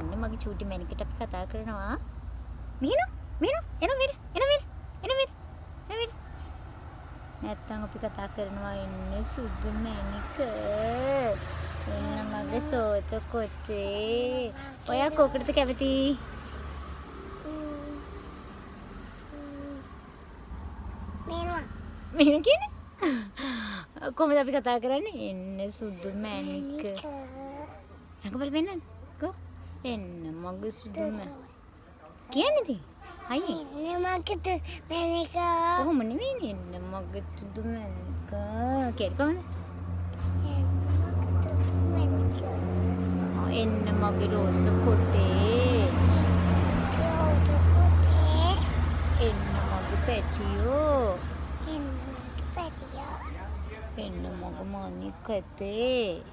ඔන්න මගේ චූටි මැනිකට අපි කතා කරනවා. මෙහෙන. නැත්තම් අපි කතා කරනවා ඉන්න සුදු මැනික. එන්න මගේ සෝත කොටේ. ඔයා කොකටද කැමති? මෙහෙන කියන්නේ? කොහමද අපි කතා කරන්නේ? එන්න සුදු මැනික. රංගපල වෙන්නන්න. කො? එන්න මගේ සුදු මැනික. කියන්නේද? අයියේ. එන්න මගේ මැනික. කොහොම නෙවෙයි එන්න මගේ සුදු මැනික. කියන්න කොහමද? එන්න මගේ රෝස කොටේ. එන්න මගේ පැටියෝ. එන්න මගේ මණික් ඇතේ.